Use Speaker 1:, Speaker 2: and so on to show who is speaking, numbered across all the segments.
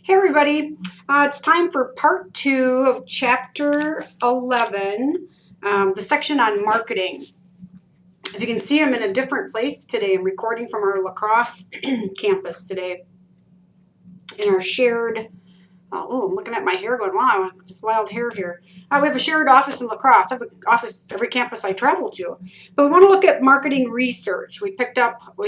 Speaker 1: Hey everybody, it's time for part 2 of chapter 11, the section on marketing. If you can see, I'm in a different place today. I'm recording from our La Crosse campus today in our shared, I'm looking at my hair going, wow, this wild hair here. We have a shared office in La Crosse. I have an office every campus I travel to. But we want to look at marketing research. We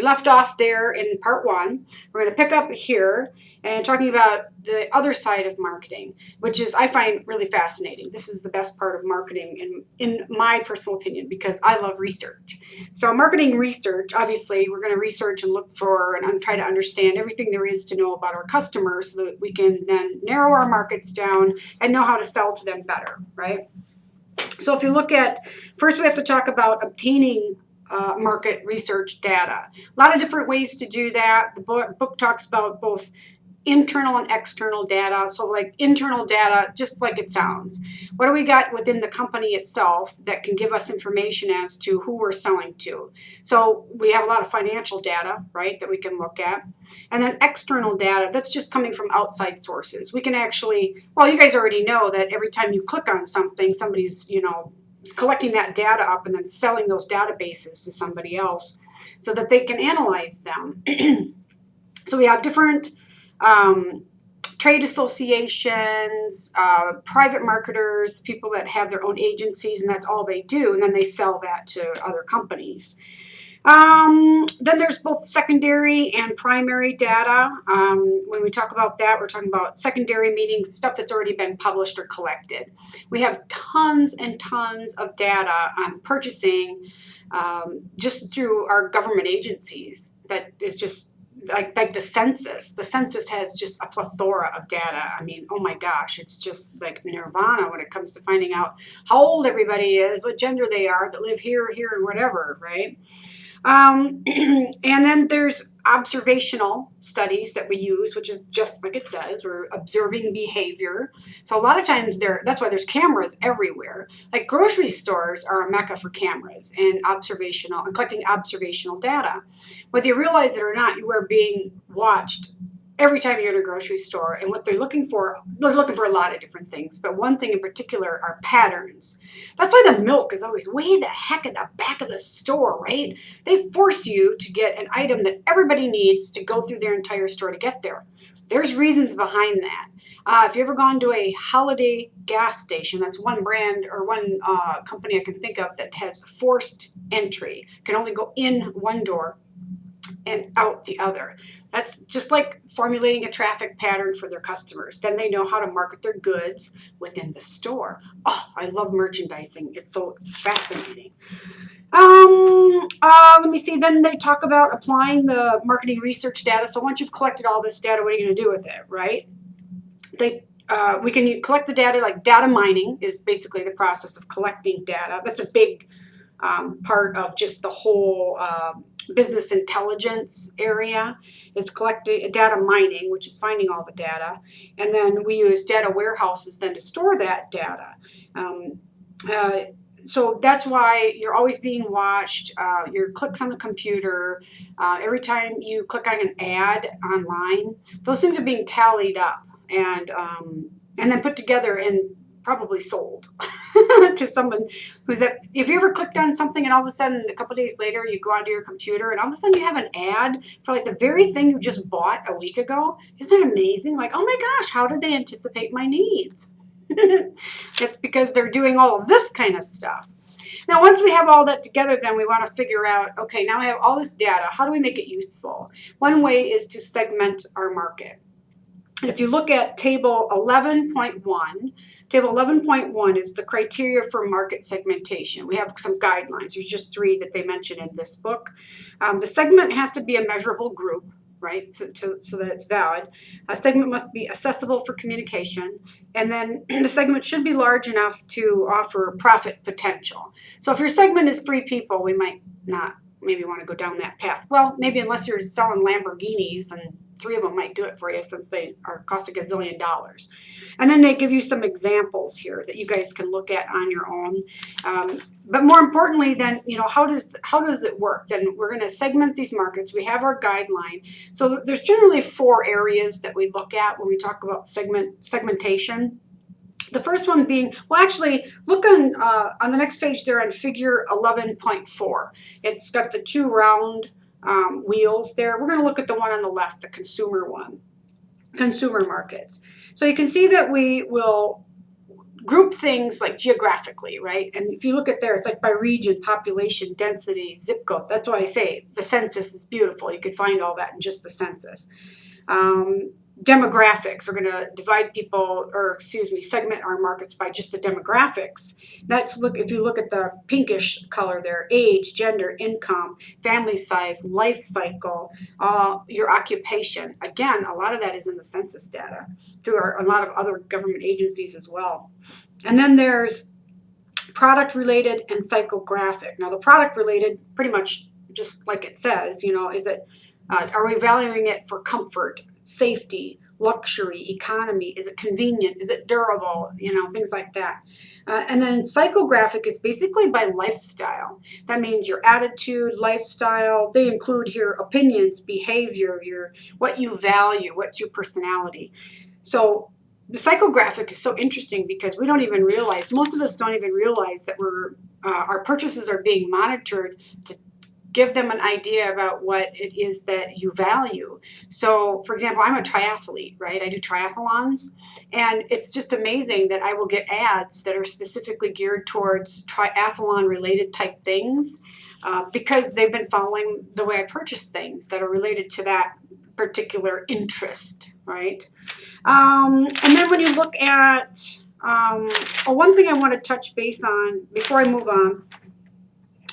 Speaker 1: left off there in part 1. We're going to pick up here and talking about the other side of marketing, which is I find really fascinating. This is the best part of marketing in my personal opinion because I love research. So marketing research, obviously, we're going to research and look for and try to understand everything there is to know about our customers so that we can then narrow our markets down and know how to sell to them better, right? So if you look at, first we have to talk about obtaining market research data. A lot of different ways to do that. The book talks about both internal and external data. So like internal data, just like it sounds. What do we got within the company itself that can give us information as to who we're selling to? So we have a lot of financial data, right, that we can look at. And then external data, that's just coming from outside sources. We can actually, well, you guys already know that every time you click on something, somebody's, collecting that data up and then selling those databases to somebody else so that they can analyze them. So we have different trade associations, private marketers, people that have their own agencies, and that's all they do, and then they sell that to other companies. Then there's both secondary and primary data. When we talk about that, we're talking about secondary, meaning stuff that's already been published or collected. We have tons and tons of data on purchasing just through our government agencies that is just like the census. The census has just a plethora of data. I mean, oh my gosh, it's just like nirvana when it comes to finding out how old everybody is, what gender they are, that live here, and whatever, right? And then there's observational studies that we use, which is just like it says, we're observing behavior. So a lot of times that's why there's cameras everywhere. Like grocery stores are a mecca for cameras and collecting observational data. Whether you realize it or not, you are being watched every time you're at a grocery store. And what they're looking for a lot of different things, but one thing in particular are patterns. That's why the milk is always way the heck at the back of the store, right? They force you to get an item that everybody needs to go through their entire store to get there. There's reasons behind that. If you've ever gone to a Holiday gas station, that's one brand or one company I can think of that has forced entry, can only go in one door and out the other. That's just like formulating a traffic pattern for their customers. Then they know how to market their goods within the store. Oh, I love merchandising. It's so fascinating. Let me see. Then they talk about applying the marketing research data. So once you've collected all this data, what are you going to do with it, right? We can collect the data, like data mining is basically the process of collecting data. That's a big part of just the whole business intelligence area is collecting data mining, which is finding all the data. And then we use data warehouses then to store that data. So that's why you're always being watched. Your clicks on the computer, every time you click on an ad online, those things are being tallied up and then put together and probably sold to someone who's if you ever clicked on something and all of a sudden a couple days later you go onto your computer and all of a sudden you have an ad for like the very thing you just bought a week ago. Isn't that amazing? Like, oh my gosh, how did they anticipate my needs? That's because they're doing all of this kind of stuff. Now, once we have all that together, then we want to figure out, okay, now I have all this data. How do we make it useful? One way is to segment our market. And if you look at table 11.1, table 11.1 is the criteria for market segmentation. We have some guidelines. There's just 3 that they mention in this book. The segment has to be a measurable group, right, so that it's valid. A segment must be accessible for communication, and then the segment should be large enough to offer profit potential. So if your segment is 3 people, we might not maybe want to go down that path. Well, maybe unless you're selling Lamborghinis and three of them might do it for you since they are cost a gazillion dollars. And then they give you some examples here that you guys can look at on your own. But more importantly, then, how does it work? Then we're going to segment these markets. We have our guideline. So there's generally 4 areas that we look at when we talk about segmentation. The first one being, well, actually, look on the next page there on figure 11.4. It's got the 2 round wheels there. We're going to look at the one on the left, the consumer one, consumer markets. So you can see that we will group things like geographically, right? And if you look at there, it's like by region, population, density, zip code. That's why I say the census is beautiful. You could find all that in just the census. Demographics, we're going to divide people, segment our markets by just the demographics. If you look at the pinkish color there, age, gender, income, family size, life cycle, your occupation. Again, a lot of that is in the census data through a lot of other government agencies as well. And then there's product related and psychographic. Now the product related, pretty much just like it says, is it, are we valuing it for comfort, safety, luxury, economy? Is it convenient? Is it durable? Things like that. And then psychographic is basically by lifestyle. That means your attitude, lifestyle. They include your opinions, behavior, what you value, what's your personality. So the psychographic is so interesting because we don't even realize, most of us don't even realize that our purchases are being monitored to give them an idea about what it is that you value. So, for example, I'm a triathlete, right? I do triathlons, and it's just amazing that I will get ads that are specifically geared towards triathlon-related type things because they've been following the way I purchase things that are related to that particular interest, right? And then when you look at, one thing I want to touch base on before I move on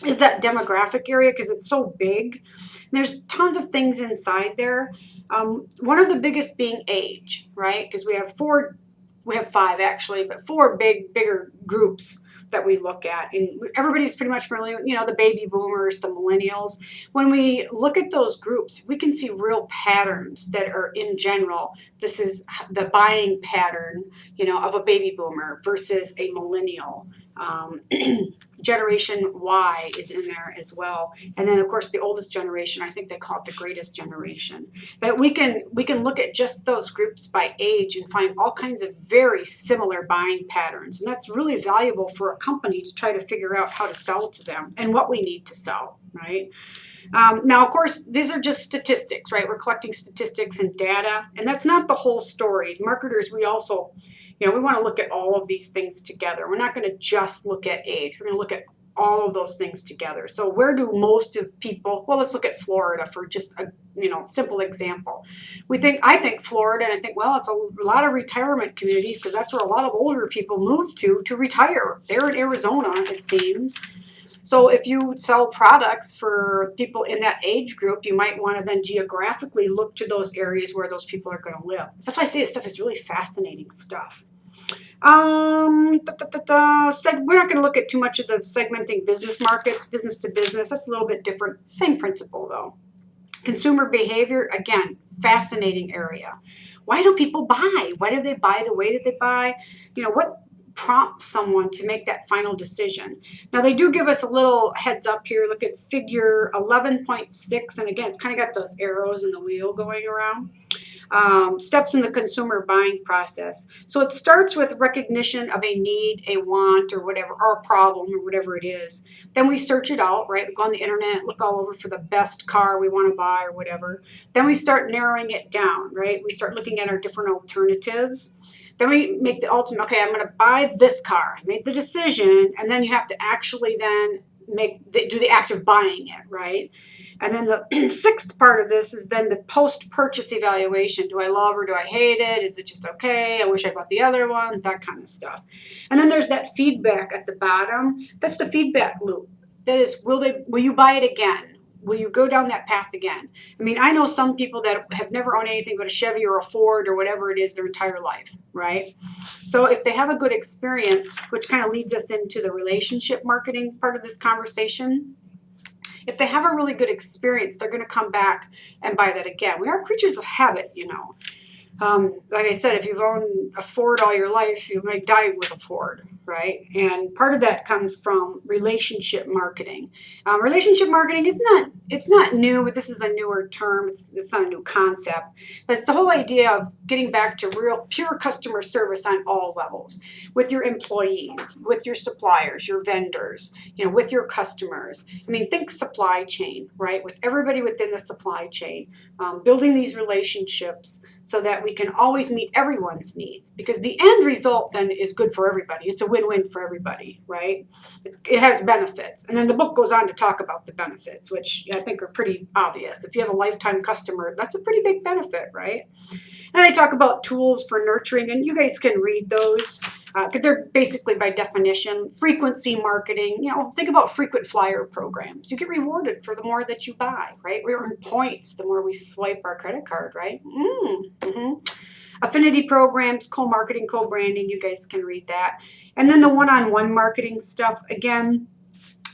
Speaker 1: is that demographic area because it's so big. There's tons of things inside there. One of the biggest being age, right? Because we have 5 actually, but 4 bigger groups that we look at. And everybody's pretty much familiar, the baby boomers, the millennials. When we look at those groups, we can see real patterns that are in general. This is the buying pattern, of a baby boomer versus a millennial. Generation Y is in there as well. And then, of course, the oldest generation, I think they call it the greatest generation. But we can look at just those groups by age and find all kinds of very similar buying patterns. And that's really valuable for a company to try to figure out how to sell to them and what we need to sell, right? Now, of course, these are just statistics, right? We're collecting statistics and data, and that's not the whole story. Marketers, we also we want to look at all of these things together. We're not going to just look at age. We're going to look at all of those things together. So where do most of people, well, let's look at Florida for just a simple example. I think Florida, and I think, well, it's a lot of retirement communities because that's where a lot of older people move to retire. They're in Arizona, it seems. So if you sell products for people in that age group, you might want to then geographically look to those areas where those people are going to live. That's why I say this stuff is really fascinating stuff. We're not going to look at too much of the segmenting business markets, business to business. That's a little bit different. Same principle though. Consumer behavior, again, fascinating area. Why do people buy? Why do they buy the way that they buy? What prompts someone to make that final decision? Now they do give us a little heads up here. Look at figure 11.6, and again, it's kind of got those arrows and the wheel going around. Steps in the consumer buying process. So it starts with recognition of a need, a want, or whatever, or a problem, or whatever it is. Then we search it out, right? We go on the internet, look all over for the best car we want to buy or whatever. Then we start narrowing it down, right? We start looking at our different alternatives. Then we make the ultimate, okay, I'm going to buy this car. Make the decision, and then you have to actually then do the act of buying it, right? And then the 6th part of this is then the post-purchase evaluation. Do I love or do I hate it? Is it just okay? I wish I bought the other one, that kind of stuff. And then there's that feedback at the bottom. That's the feedback loop. That is, will you buy it again? Will you go down that path again? I mean, I know some people that have never owned anything but a Chevy or a Ford or whatever it is their entire life, right? So if they have a good experience, which kind of leads us into the relationship marketing part of this conversation, If they have a really good experience, they're going to come back and buy that again. We are creatures of habit, you know. Like I said, if you've owned a Ford all your life, you might die with a Ford, right? And part of that comes from relationship marketing. Relationship marketing is it's not new, but this is a newer term. It's not a new concept. But it's the whole idea of getting back to real, pure customer service on all levels, with your employees, with your suppliers, your vendors, you know, with your customers. I mean, think supply chain, right? With everybody within the supply chain, building these relationships so that we can always meet everyone's needs, because the end result then is good for everybody. It's a win-win for everybody, right? It has benefits. And then the book goes on to talk about the benefits, which I think are pretty obvious. If you have a lifetime customer, that's a pretty big benefit, right? And they talk about tools for nurturing, and you guys can read those because they're basically by definition frequency marketing. You know, think about frequent flyer programs. You get rewarded for the more that you buy, right? We earn points the more we swipe our credit card, right? Affinity programs, co-marketing, co-branding, you guys can read that. And then the one-on-one marketing stuff, again,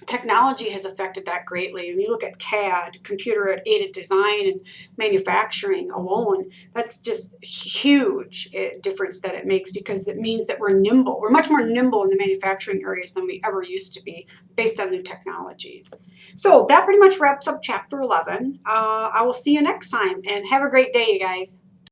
Speaker 1: technology has affected that greatly. When you look at CAD, computer-aided design, and manufacturing alone, that's just huge difference that it makes, because it means that we're nimble. We're much more nimble in the manufacturing areas than we ever used to be, based on new technologies. So that pretty much wraps up chapter 11. I will see you next time, and have a great day, you guys.